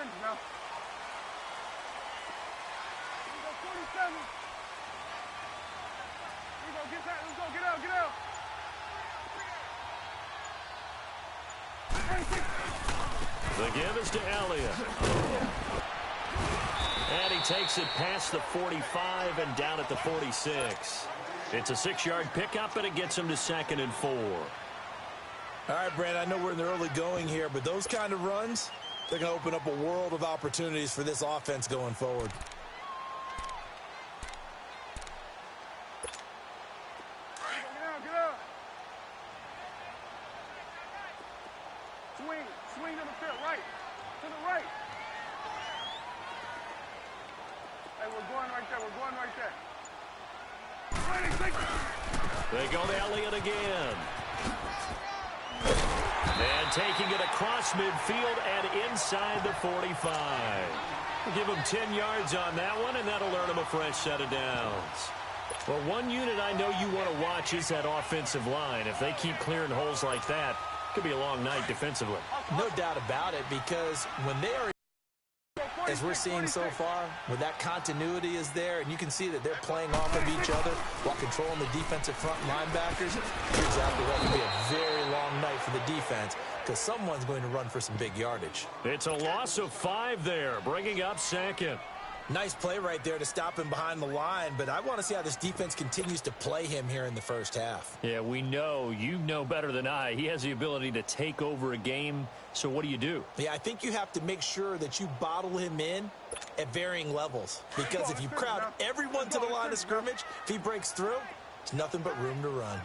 minutes now. Here we go, 47. Here we go, get that. Let's go, get out, get out. 26. The give is to Elliott. And he takes it past the 45 and down at the 46. It's a 6-yard pickup, and it gets him to 2nd and 4. All right, Brandon, I know we're in the early going here, but those kind of runs, they're going to open up a world of opportunities for this offense going forward. Get out. Swing to the field, right. To the right. Hey, we're going right there. They go to Elliott again. And taking it across midfield and inside the 45. We'll give him 10 yards on that one, and that'll earn him a fresh set of downs. Well, one unit I know you want to watch is that offensive line. If they keep clearing holes like that, it could be a long night defensively. No doubt about it, because when they are, as we're seeing so far, where that continuity is there, and you can see that they're playing off of each other while controlling the defensive front linebackers, you're exactly right. It'll be a very long night for the defense because someone's going to run for some big yardage. It's a loss of 5 there, bringing up 2nd. Nice play right there to stop him behind the line, but I want to see how this defense continues to play him here in the first half. Yeah, we know. You know better than I. He has the ability to take over a game, so what do? Yeah, I think you have to make sure that you bottle him in at varying levels, because if you crowd everyone to the line of scrimmage, if he breaks through, it's nothing but room to run.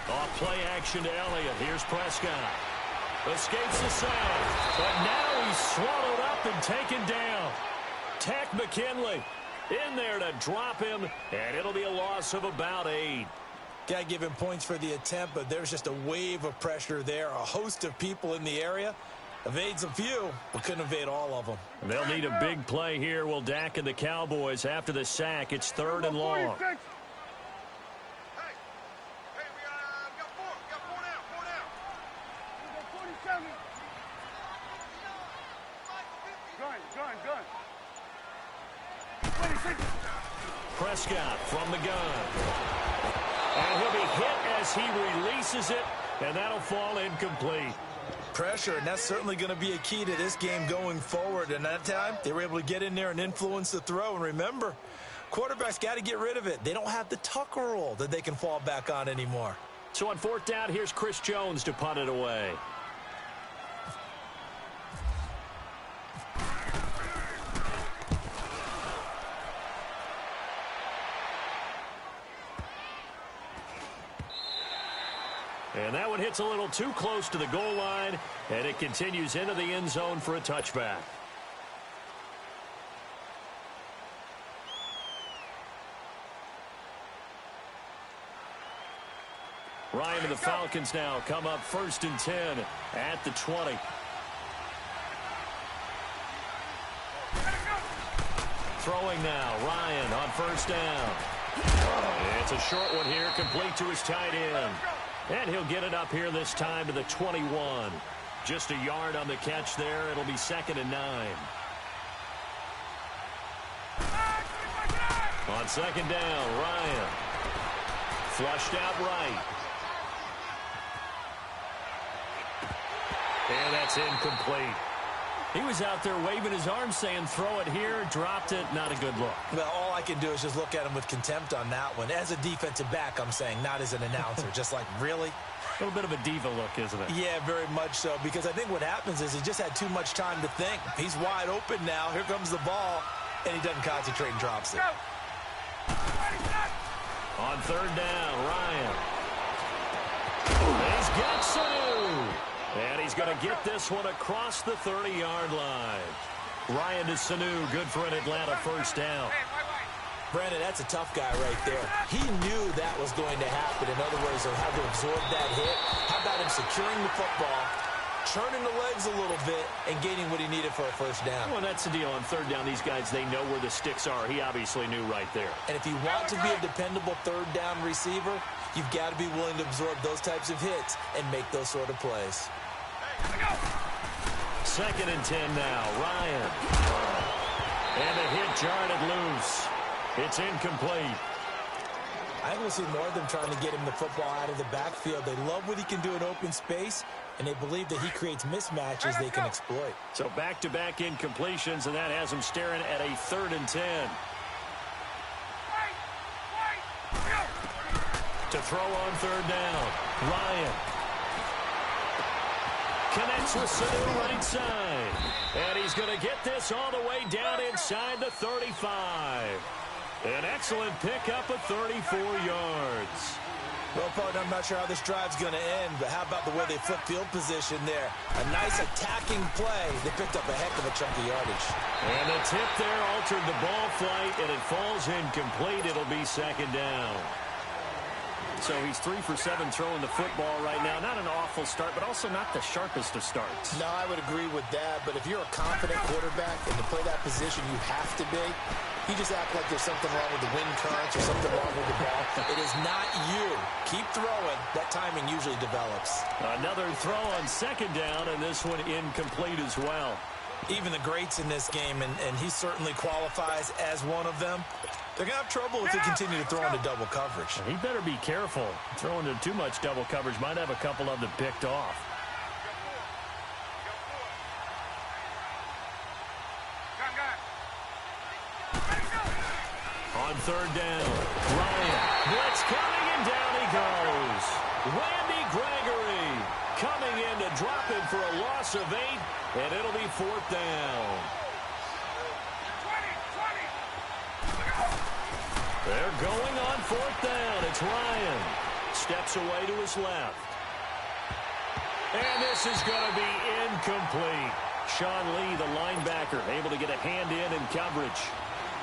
Off play action to Elliott. Here's Prescott. Escapes the sack, but now he's swallowed up and taken down. Tack McKinley in there to drop him, and it'll be a loss of about 8. Got to give him points for the attempt, but there's just a wave of pressure there. A host of people in the area. Evades a few, but couldn't evade all of them. They'll need a big play here. Will Dak and the Cowboys after the sack. It's 3rd and long. Prescott from the gun. And he'll be hit as he releases it, and that'll fall incomplete. Pressure, and that's certainly going to be a key to this game going forward. And that time, they were able to get in there and influence the throw. And remember, quarterbacks got to get rid of it. They don't have the tuck roll that they can fall back on anymore. So on 4th down, here's Chris Jones to punt it away. And that one hits a little too close to the goal line, and it continues into the end zone for a touchback. Ryan and the Falcons now come up 1st and 10 at the 20. Throwing now, Ryan on 1st down. It's a short one here, complete to his tight end. And he'll get it up here this time to the 21. Just a yard on the catch there. It'll be 2nd and 9. On 2nd down, Ryan. Flushed out right. And that's incomplete. He was out there waving his arms saying throw it here, dropped it, not a good look. Well, all I can do is just look at him with contempt on that one. As a defensive back, I'm saying, not as an announcer. Just like, really? A little bit of a diva look, isn't it? Yeah, very much so, because I think what happens is he just had too much time to think. He's wide open now. Here comes the ball, and he doesn't concentrate and drops it. On 3rd down, Ryan. He's got Sanu. And he's going to get this one across the 30-yard line. Ryan to Sanu, good for an Atlanta 1st down. Brandon, that's a tough guy right there. He knew that was going to happen. In other words, he'll have to absorb that hit. How about him securing the football churning the legs a little bit and gaining what he needed for a first down. Well, that's the deal. On third down, these guys, they know where the sticks are. He obviously knew right there. And if you want to be a dependable third down receiver, you've got to be willing to absorb those types of hits and make those sort of plays. 2nd and 10 now. Ryan. And a hit jarred it loose. It's incomplete. I think we'll see more of them trying to get him the football out of the backfield. They love what he can do in open space, and they believe that he creates mismatches they can exploit. So back-to-back incompletions, and that has him staring at a 3rd and 10. To throw on 3rd down. Ryan. Connects with Sanu right side. And he's going to get this all the way down inside the 35. An excellent pickup of 34 yards. Well, partner, I'm not sure how this drive's going to end, but how about the way they flip field position there? A nice attacking play. They picked up a heck of a chunk of yardage. And the tip there altered the ball flight, and it falls incomplete. It'll be 2nd down. So he's 3 for 7 throwing the football right now. Not an awful start, but also not the sharpest of starts. No, I would agree with that. But if you're a confident quarterback and to play that position, you have to be. You just act like there's something wrong with the wind currents or something wrong with the ball. It is not you. Keep throwing. That timing usually develops. Another throw on 2nd down, and this one incomplete as well. Even the greats in this game, and he certainly qualifies as one of them, they're going to have trouble if they continue to throw into double coverage. He better be careful. Throwing into too much double coverage might have a couple of them picked off. On 3rd down, Ryan. Blitz coming, and down he goes. Randy Gregory coming in to drop him for a loss of 8, and it'll be 4th down. They're going on 4th down. It's Ryan. Steps away to his left. And this is going to be incomplete. Sean Lee, the linebacker, able to get a hand in coverage.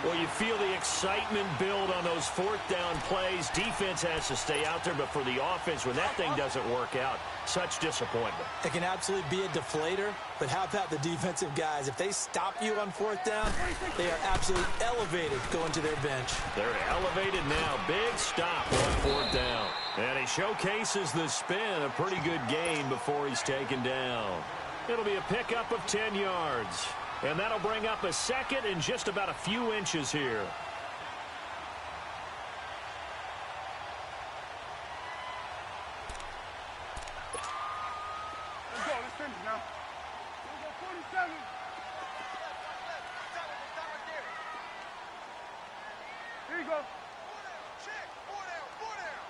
Well, you feel the excitement build on those 4th down plays. Defense has to stay out there, but for the offense, when that thing doesn't work out, such disappointment. It can absolutely be a deflator, but how about the defensive guys? If they stop you on 4th down, they are absolutely elevated going to their bench. They're elevated now. Big stop on 4th down. And he showcases the spin. A pretty good gain before he's taken down. It'll be a pickup of 10 yards. And that'll bring up a 2nd and just about a few inches here. Let's go. Let's finish now. Let's go 47. Here you go. Check. 4 down.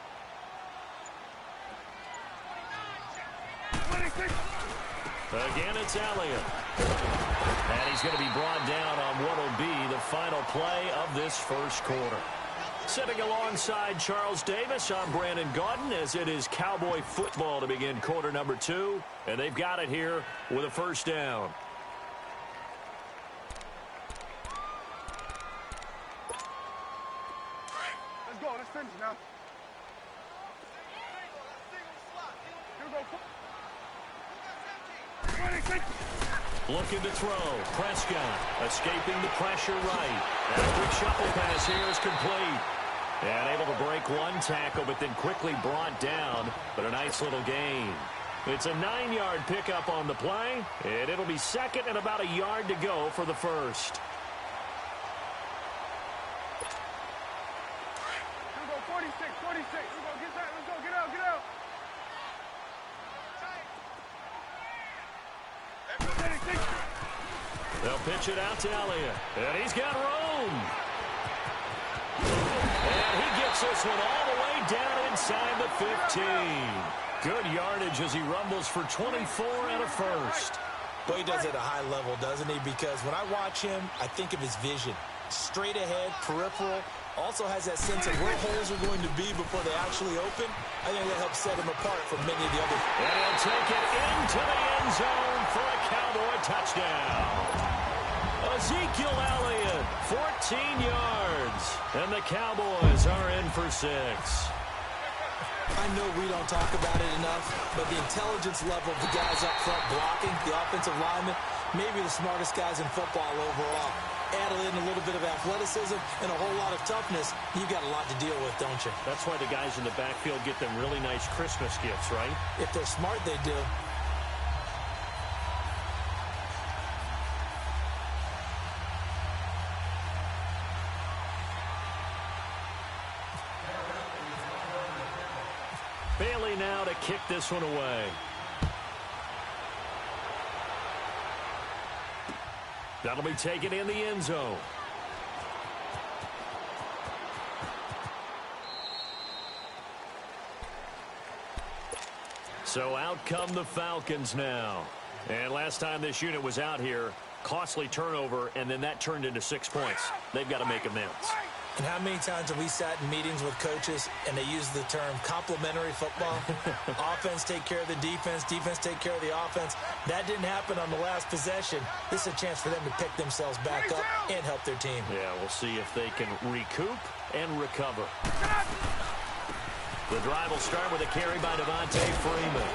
26. Again, it's Elliott. And he's going to be brought down on what will be the final play of this first quarter. Sitting alongside Charles Davis, I'm Brandon Gaudin, as it is Cowboy football to begin quarter number 2. And they've got it here with a first down. Let's go. Let's finish now. Here we go. 26. Looking to throw. Prescott escaping the pressure right. And a quick shuffle pass here is complete. And able to break one tackle, but then quickly brought down. But a nice little gain. It's a 9-yard pickup on the play. And it'll be 2nd and about a yard to go for the first. Here we go. 46. 46. Here we go. Get that. Let's go. Get out. Get out. They'll pitch it out to Elliott. And he's got room. And he gets this one all the way down inside the 15. Good yardage as he rumbles for 24 and a first. Boy, he does it at a high level, doesn't he? Because when I watch him, I think of his vision. Straight ahead, peripheral. Also has that sense of where holes are going to be before they actually open. I think that helps set him apart from many of the other. And he'll take it into the end zone for a Cowboy touchdown. Ezekiel Elliott, 14 yards. And the Cowboys are in for 6. I know we don't talk about it enough, but the intelligence level of the guys up front blocking, the offensive linemen, maybe the smartest guys in football overall. Add in a little bit of athleticism and a whole lot of toughness, you've got a lot to deal with, don't you? That's why the guys in the backfield get them really nice Christmas gifts, right? If they're smart, they do. Bailey now to kick this one away. That'll be taken in the end zone. So out come the Falcons now. And last time this unit was out here, costly turnover, and then that turned into 6 points. They've got to make amends. And how many times have we sat in meetings with coaches and they use the term complementary football? Offense take care of the defense, defense take care of the offense. That didn't happen on the last possession. This is a chance for them to pick themselves back up and help their team. Yeah, we'll see if they can recoup and recover. The drive will start with a carry by Devontae Freeman.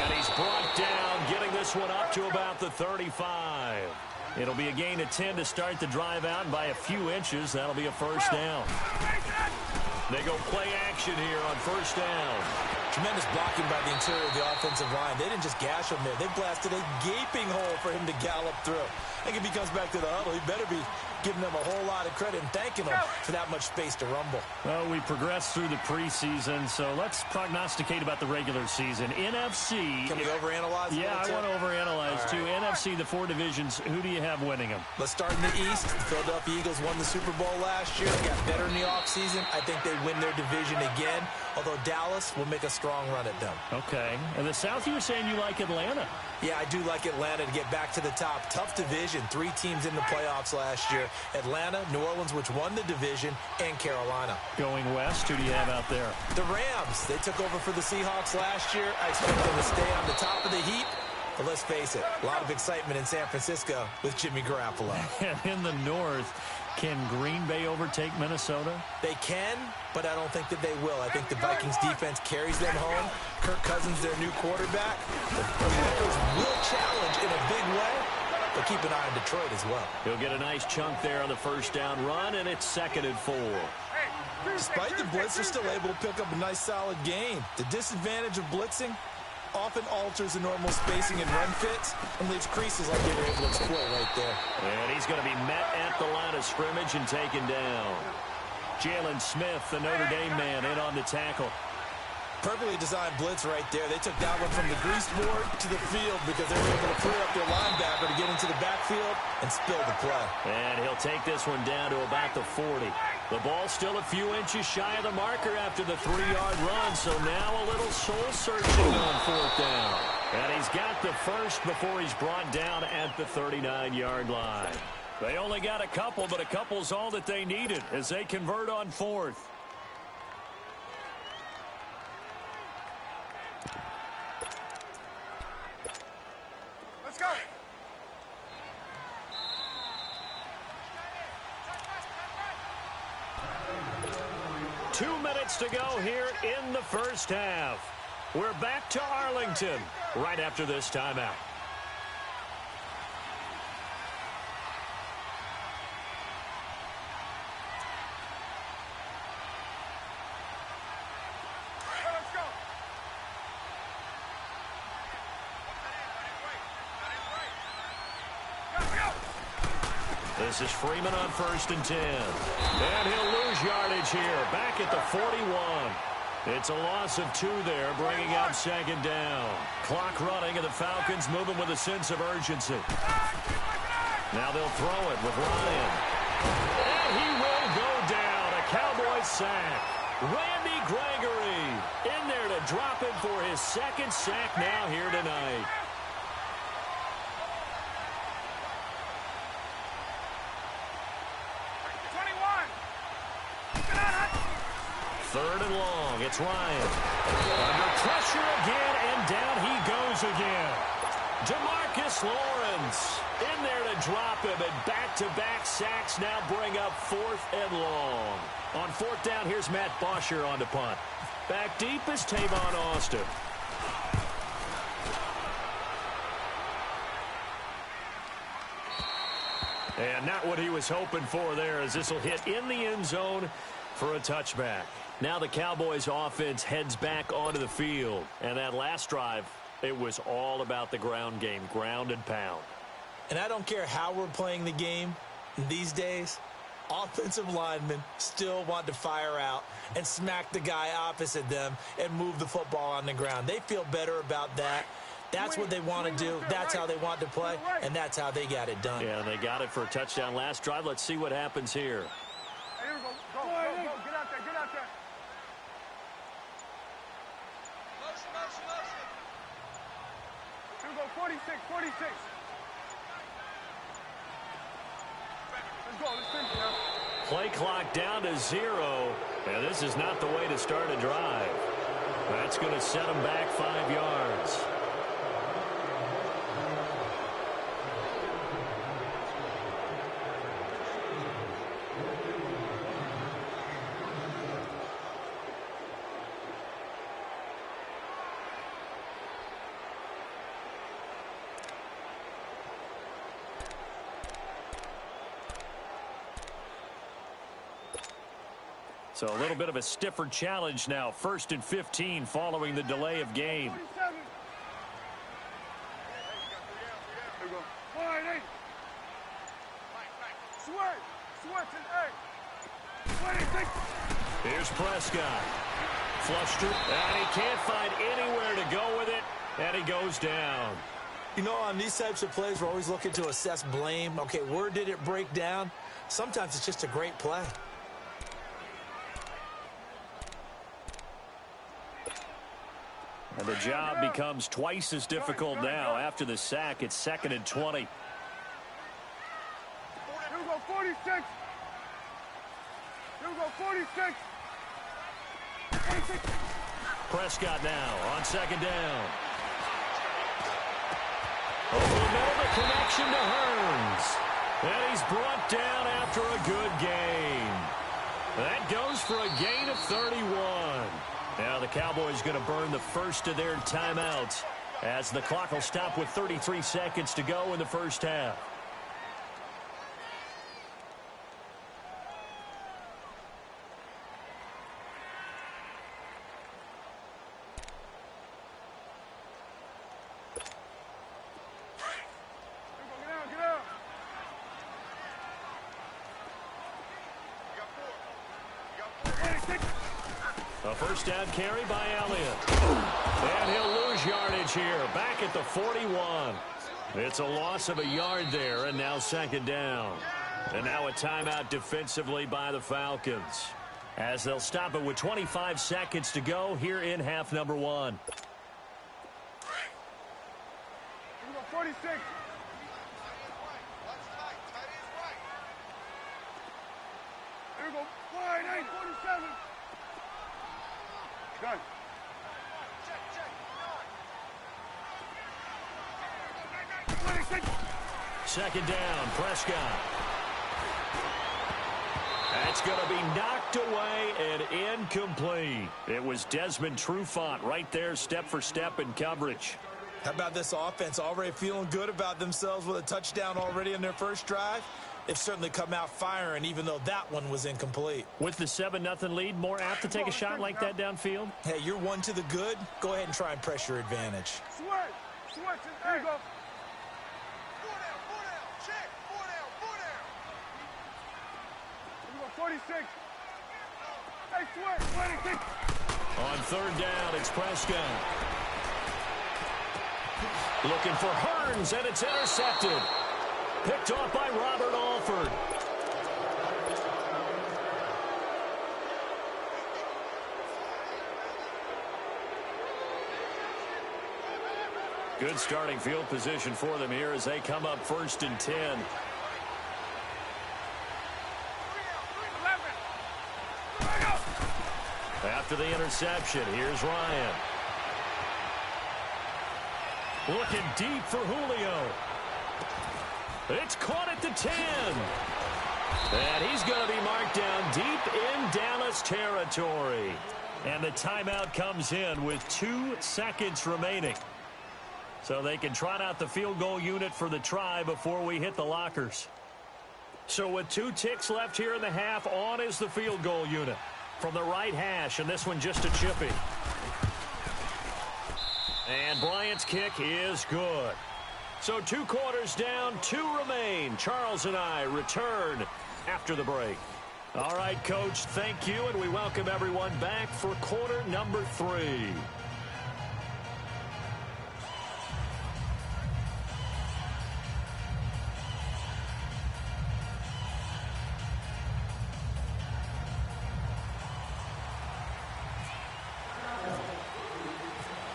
And he's brought down, getting this one up to about the 35. It'll be a gain of 10 to start the drive out, and by a few inches, that'll be a first down. They go play action here on first down. Tremendous blocking by the interior of the offensive line. They didn't just gash him there. They blasted a gaping hole for him to gallop through. I think if he comes back to the huddle, he better be giving them a whole lot of credit and thanking them for that much space to rumble. Well, we progressed through the preseason, so let's prognosticate about the regular season. NFC. Can we overanalyze? Yeah, I want to overanalyze too. NFC, the 4 divisions, who do you have winning them? Let's start in the East. The Philadelphia Eagles won the Super Bowl last year. They got better in the offseason. I think they win their division again, although Dallas will make a strong run at them. Okay. And the South, you were saying you like Atlanta. Yeah, I do like Atlanta to get back to the top. Tough division. 3 teams in the playoffs last year. Atlanta, New Orleans, which won the division, and Carolina. Going west, who do you have out there? The Rams. They took over for the Seahawks last year. I expect them to stay on the top of the heap. But let's face it, a lot of excitement in San Francisco with Jimmy Garoppolo. And in the north, can Green Bay overtake Minnesota? They can, but I don't think that they will. I think the Vikings defense carries them home. Kirk Cousins, their new quarterback. The Packers will challenge in a big way, but keep an eye on Detroit as well. He'll get a nice chunk there on the first down run, and it's 2nd and 4. Despite the blitz, they're still able to pick up a nice solid gain. The disadvantage of blitzing often alters the normal spacing and run fits and leaves creases like they were able to exploit right there. And he's going to be met at the line of scrimmage and taken down. Jalen Smith, the Notre Dame man, in on the tackle. Perfectly designed blitz right there. They took that one from the grease board to the field because they were able to free up their linebacker to get into the backfield and spill the play. And he'll take this one down to about the 40. The ball still a few inches shy of the marker after the 3-yard run, so now a little soul-searching on 4th down. And he's got the first before he's brought down at the 39-yard line. They only got a couple, but a couple's all that they needed as they convert on 4th. Let's go. Two minutes to go here in the first half. We're back to Arlington right after this timeout. Let's go. This is Freeman on 1st and 10. And he'll lose yardage here. Back at the 41. It's a loss of 2 there, bringing up 2nd down. Clock running, and the Falcons moving with a sense of urgency. Now they'll throw it with Ryan. And he will go down. A Cowboy sack. Randy Gregory in there to drop him for his 2nd sack now here tonight. Third and long. It's Ryan. Under pressure again, and down he goes again. DeMarcus Lawrence in there to drop him, and back-to-back sacks now bring up 4th and long. On 4th down, here's Matt Bosher on the punt. Back deep is Tavon Austin. And not what he was hoping for there, as this will hit in the end zone for a touchback. Now the Cowboys offense heads back onto the field. And that last drive, it was all about the ground game, ground and pound. And I don't care how we're playing the game these days, offensive linemen still want to fire out and smack the guy opposite them and move the football on the ground. They feel better about that. That's what they want to do. That's how they want to play, and that's how they got it done. Yeah, they got it for a touchdown last drive. Let's see what happens here. Here we go. Go. Get out there. Get out there. Here we go. 46. Let's go. Let's finish now. Play clock down to 0, and this is not the way to start a drive. That's going to set them back 5 yards. So a little bit of a stiffer challenge now. 1st and 15 following the delay of game. 47. Here we go. Wide 8. Switch and 8. 26. Here's Prescott. Flushed it, and he can't find anywhere to go with it, and he goes down. You know, on these types of plays, we're always looking to assess blame. Okay, where did it break down? Sometimes it's just a great play. And the job becomes twice as difficult now. After the sack, it's 2nd and 20. Here we go. 46. Here we go. 46. 46. Prescott now on 2nd down. Over the middle, the connection to Hearns. And he's brought down after a good gain. That goes for a gain of 31. Now the Cowboys going to burn the first of their timeouts as the clock will stop with 33 seconds to go in the first half. A first down carry by Elliott. And he'll lose yardage here. Back at the 41. It's a loss of a yard there, and now 2nd down. And now a timeout defensively by the Falcons, as they'll stop it with 25 seconds to go here in half number 1. Here we go. 46. Here we go. Wide 8. 47. Done. Second down, Prescott. That's going to be knocked away and incomplete. It was Desmond Trufant right there, step for step in coverage. How about this offense already feeling good about themselves with a touchdown already in their first drive? They've certainly come out firing, even though that one was incomplete. With the 7-0 lead, more apt to take a shot like that downfield? Hey, you're 1 to the good. Go ahead and try and press your advantage. Switch. There you go. 46. Hey, switch. 26. On 3rd down, it's Prescott. Looking for Hearns, and it's intercepted. Picked off by Robert Alford. Good starting field position for them here as they come up 1st and 10. After the interception, here's Ryan. Looking deep for Julio. It's caught at the 10. And he's going to be marked down deep in Dallas territory. And the timeout comes in with 2 seconds remaining. So they can trot out the field goal unit for the try before we hit the lockers. So with 2 ticks left here in the half, on is the field goal unit from the right hash, and this one just a chippy. And Bryant's kick is good. So 2 quarters down, 2 remain. Charles and I return after the break. All right, Coach, thank you, and we welcome everyone back for quarter number 3.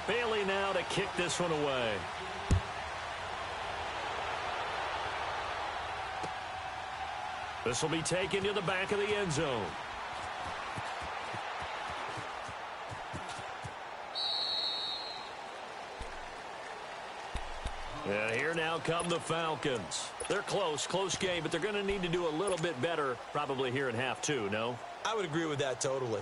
Bailey now to kick this one away. This will be taken to the back of the end zone. And here now come the Falcons. They're close game, but they're going to need to do a little bit better probably here in half 2, no? I would agree with that totally.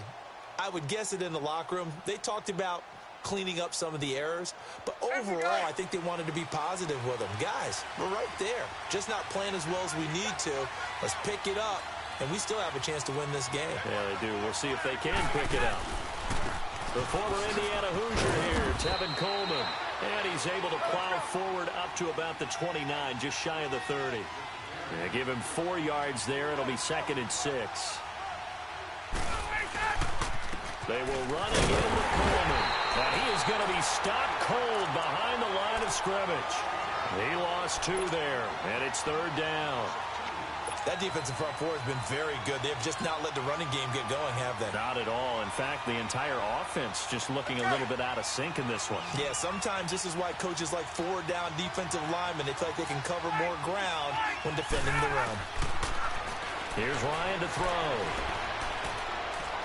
I would guess it in the locker room. They talked about cleaning up some of the errors, but overall I think they wanted to be positive with them. Guys, we're right there, just not playing as well as we need to. Let's pick it up, and we still have a chance to win this game. Yeah, they do. We'll see if they can pick it up. The former Indiana Hoosier here, Tevin Coleman, and he's able to plow forward up to about the 29, just shy of the 30. Yeah, give him 4 yards there. It'll be 2nd and 6. They will run again with Coleman. And he is going to be stopped cold behind the line of scrimmage. He lost 2 there, and it's 3rd down. That defensive front 4 has been very good. They've just not let the running game get going, have they? Not at all. In fact, the entire offense just looking a little bit out of sync in this one. Yeah, sometimes this is why coaches like 4-down defensive linemen, they feel like they can cover more ground when defending the run. Here's Ryan to throw.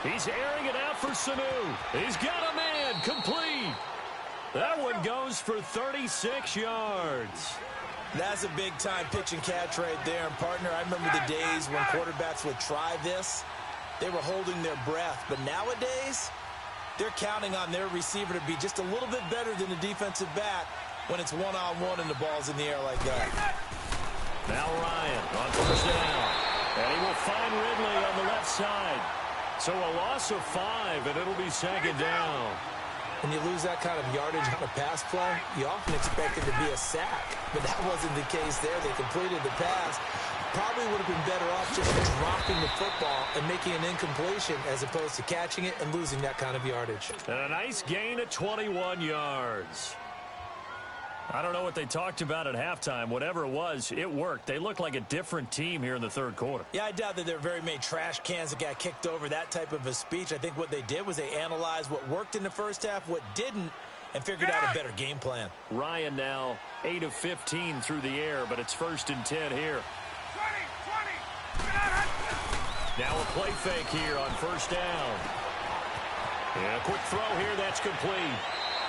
He's airing it out for Sanu. He's got a man, complete. That one goes for 36 yards. That's a big-time pitch and catch right there. And, partner, I remember the days when quarterbacks would try this. They were holding their breath. But nowadays, they're counting on their receiver to be just a little bit better than the defensive back when it's one-on-one and the ball's in the air like that. Now Ryan on 1st down. And he will find Ridley on the left side. So a loss of 5, and it'll be 2nd down. When you lose that kind of yardage on a pass play, you often expect it to be a sack. But that wasn't the case there. They completed the pass. Probably would have been better off just dropping the football and making an incompletion as opposed to catching it and losing that kind of yardage. And a nice gain of 21 yards. I don't know what they talked about at halftime. Whatever it was, it worked. They looked like a different team here in the 3rd quarter. Yeah, I doubt that there are very many trash cans that got kicked over, that type of a speech. I think what they did was they analyzed what worked in the first half, what didn't, and figured out a better game plan. Ryan now 8 of 15 through the air, but it's 1st and 10 here. 20. Now a play fake here on 1st down. And a quick throw here, that's complete.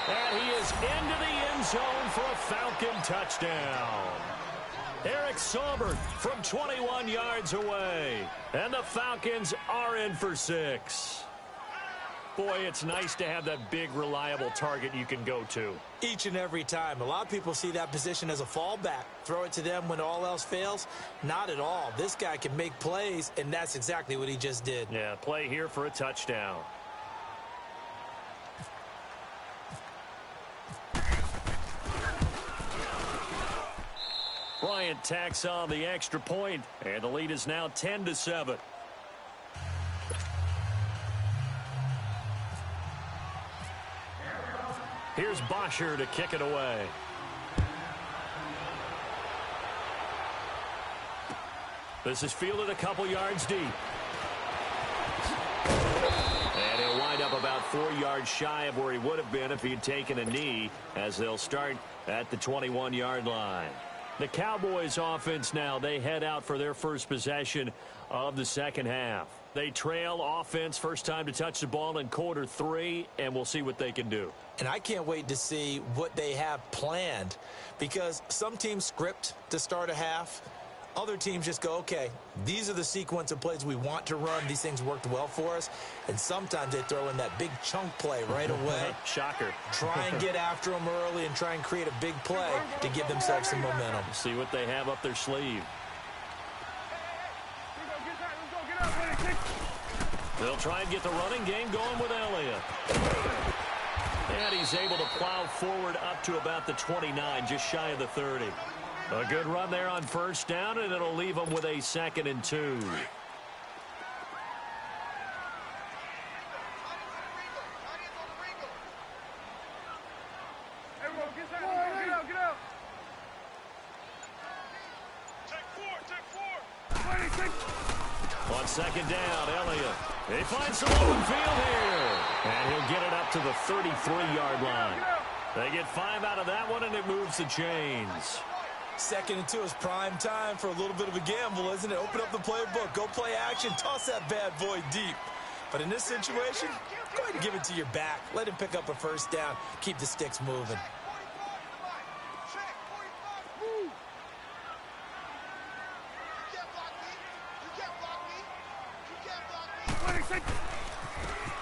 And he is into the end zone for a Falcon touchdown. Eric Saubert from 21 yards away. And the Falcons are in for 6. Boy, it's nice to have that big, reliable target you can go to. Each and every time. A lot of people see that position as a fallback. Throw it to them when all else fails. Not at all. This guy can make plays, and that's exactly what he just did. Yeah, play here for a touchdown. Bryant tacks on the extra point, and the lead is now 10-7. Here's Bosher to kick it away. This is fielded a couple yards deep. And he'll wind up about 4 yards shy of where he would have been if he had taken a knee, as they'll start at the 21-yard line. The Cowboys offense now, they head out for their first possession of the 2nd half. They trail offense, first time to touch the ball in quarter 3, and we'll see what they can do. And I can't wait to see what they have planned, because some teams script to start a half. Other teams just go, okay, these are the sequence of plays we want to run. These things worked well for us. And sometimes they throw in that big chunk play right away. Shocker. Try and get after them early and try and create a big play to give themselves some momentum. See what they have up their sleeve. They'll try and get the running game going with Elliott. And he's able to plow forward up to about the 29, just shy of the 30. A good run there on first down, and it'll leave them with a 2nd and 2. Get out. On 2nd down, Elliott. He finds some open field here. And he'll get it up to the 33-yard line. They get 5 out of that one, and it moves the chains. 2nd and 2 is prime time for a little bit of a gamble, isn't it? Open up the playbook, go play action, toss that bad boy deep. But in this situation, go ahead and give it to your back. Let him pick up a first down. Keep the sticks moving.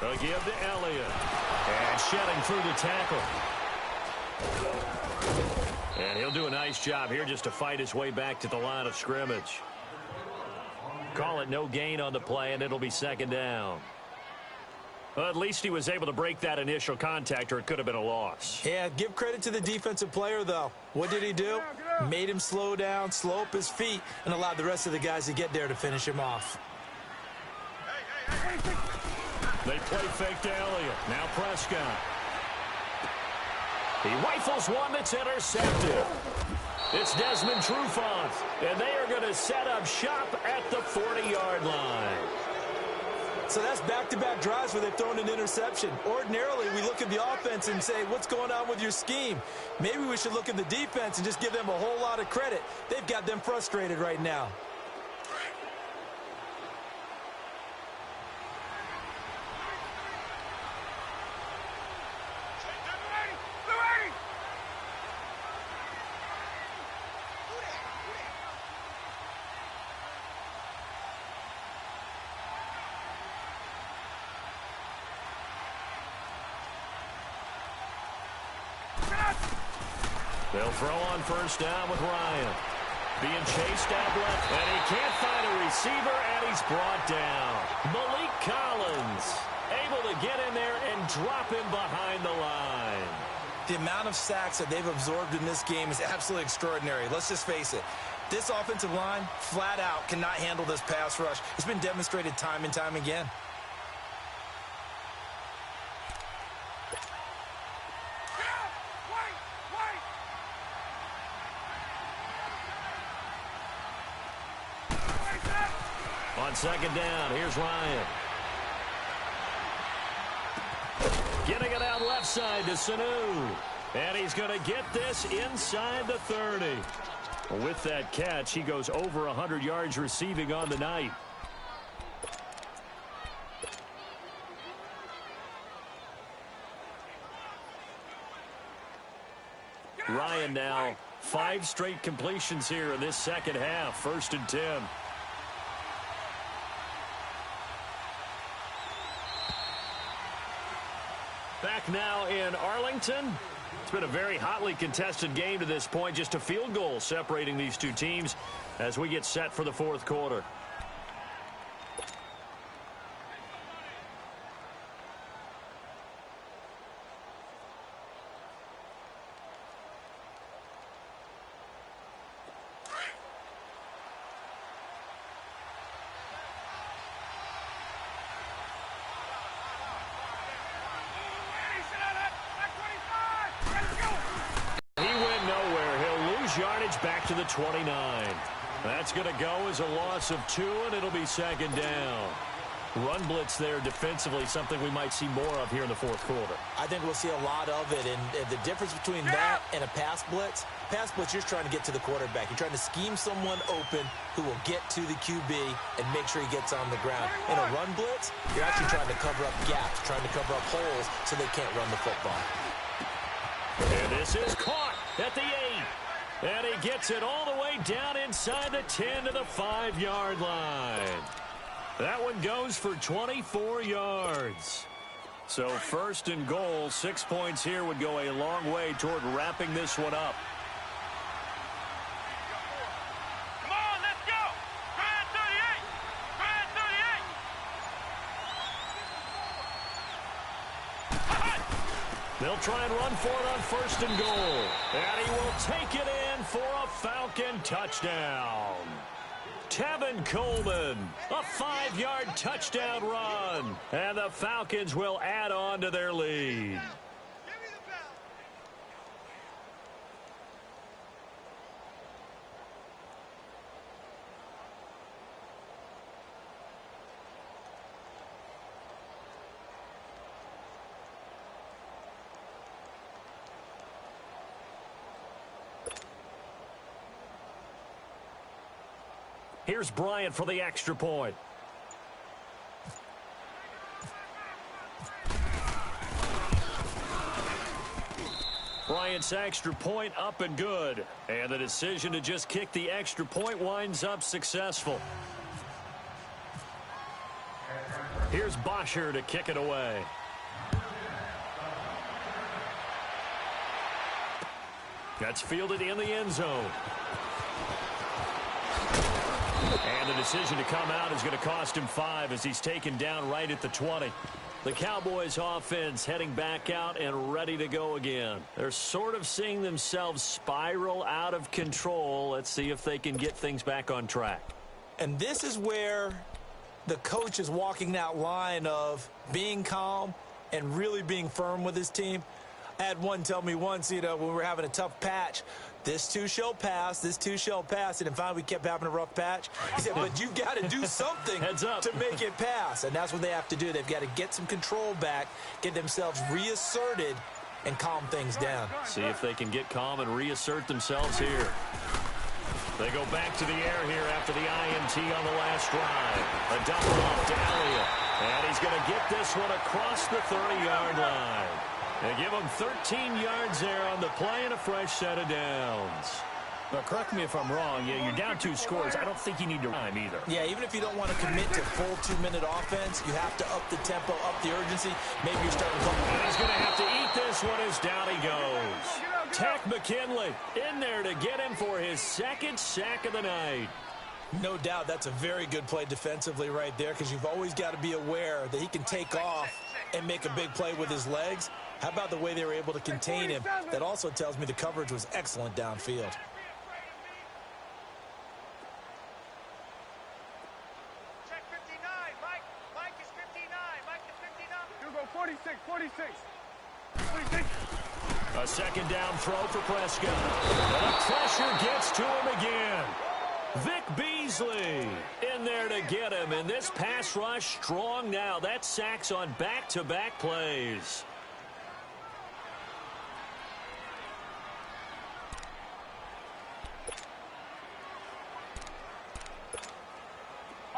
They'll give to Elliott. And shedding through the tackle. And he'll do a nice job here just to fight his way back to the line of scrimmage. Call it no gain on the play, and it'll be 2nd down. Well, at least he was able to break that initial contact, or it could have been a loss. Yeah, give credit to the defensive player, though. What did he do? Made him slow down, slow up his feet, and allowed the rest of the guys to get there to finish him off. They play fake to Elliott. Now Prescott. He rifles one that's intercepted. It's Desmond Trufant, and they are going to set up shop at the 40-yard line. So that's back-to-back drives where they've thrown an interception. Ordinarily, we look at the offense and say, what's going on with your scheme? Maybe we should look at the defense and just give them a whole lot of credit. They've got them frustrated right now. They'll throw on first down with Ryan. Being chased out left, and he can't find a receiver, and he's brought down. Malik Collins able to get in there and drop him behind the line. The amount of sacks that they've absorbed in this game is absolutely extraordinary. Let's just face it. This offensive line, flat out, cannot handle this pass rush. It's been demonstrated time and time again. On 2nd down, here's Ryan. Getting it out left side to Sanu. And he's going to get this inside the 30. With that catch, he goes over 100 yards receiving on the night. Ryan now 5 straight completions here in this second half. 1st and 10. Back now in Arlington. It's been a very hotly contested game to this point. Just a field goal separating these two teams as we get set for the 4th quarter. Yardage back to the 29. That's going to go as a loss of 2, and it'll be 2nd down. Run blitz there defensively, something we might see more of here in the 4th quarter. I think we'll see a lot of it, and the difference between that and a pass blitz, you're trying to get to the quarterback. You're trying to scheme someone open who will get to the QB and make sure he gets on the ground. In a run blitz, you're actually trying to cover up gaps, trying to cover up holes so they can't run the football. And this is caught at the 8. And he gets it all the way down inside the 10 to the 5-yard line. That one goes for 24 yards. So first and goal, 6 points here would go a long way toward wrapping this one up. Come on, let's go. Grand 38. Grand 38. They'll try and run for it on first and goal. And he will take it in for a Falcon touchdown. Tevin Coleman, a 5-yard touchdown run. And the Falcons will add on to their lead. Here's Bryant for the extra point. Bryant's extra point up and good. And the decision to just kick the extra point winds up successful. Here's Bosher to kick it away. That's fielded in the end zone. And the decision to come out is going to cost him 5 as he's taken down right at the 20. The Cowboys offense heading back out and ready to go again. They're sort of seeing themselves spiral out of control. Let's see if they can get things back on track. And this is where the coach is walking that line of being calm and really being firm with his team. I had one tell me once, when we were having a tough patch, this too shall pass, this too shall pass. And finally we kept having a rough patch. He said, but you've got to do something to make it pass. And that's what they have to do. They've got to get some control back, get themselves reasserted, and calm things down. See if they can get calm and reassert themselves here. They go back to the air here after the INT on the last drive. A double off to Elliott. And he's going to get this one across the 30-yard line. They give him 13 yards there on the play and a fresh set of downs. Now, correct me if I'm wrong. Yeah, you're down 2 scores. I don't think you need to time either. Yeah, even if you don't want to commit to full 2-minute offense, you have to up the tempo, up the urgency. Maybe you're starting to... And he's going to have to eat this one as down he goes. Tech McKinley in there to get him for his 2nd sack of the night. No doubt that's a very good play defensively right there, because you've always got to be aware that he can take off and make a big play with his legs. How about the way they were able to contain him? That also tells me the coverage was excellent downfield. Check 59. Mike is 59. Mike is 59. You go 46, 46. 46. A second down throw for Prescott. And the pressure gets to him again. Vic Beasley in there to get him. And this pass rush strong now. That sacks on back-to-back plays.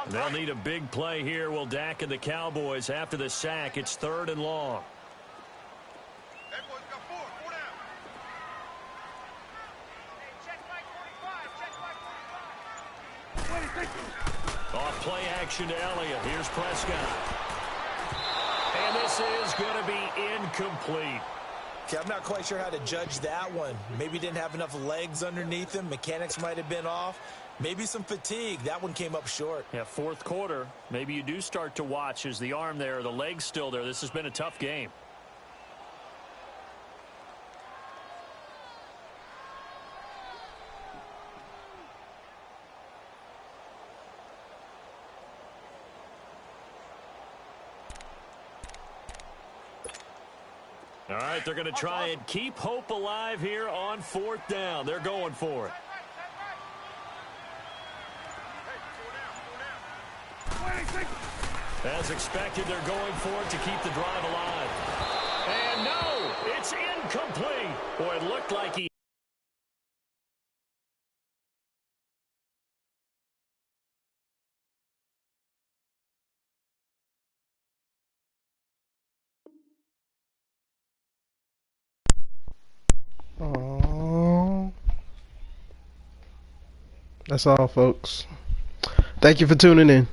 They'll need a big play here. Will Dak and the Cowboys after the sack. It's 3rd and long. That boy's got 4 down. Hey, check Mike 45. Check Mike 45. Off play action to Elliott. Here's Prescott. And this is going to be incomplete. Okay, I'm not quite sure how to judge that one. Maybe he didn't have enough legs underneath him. Mechanics might have been off. Maybe some fatigue. That one came up short. Yeah, 4th quarter. Maybe you do start to watch. Is the arm there, the leg's still there? This has been a tough game. All right, they're going to try and keep hope alive here on 4th down. They're going for it. As expected, they're going for it to keep the drive alive. And no, it's incomplete. Boy, it looked like he... Oh. That's all, folks. Thank you for tuning in.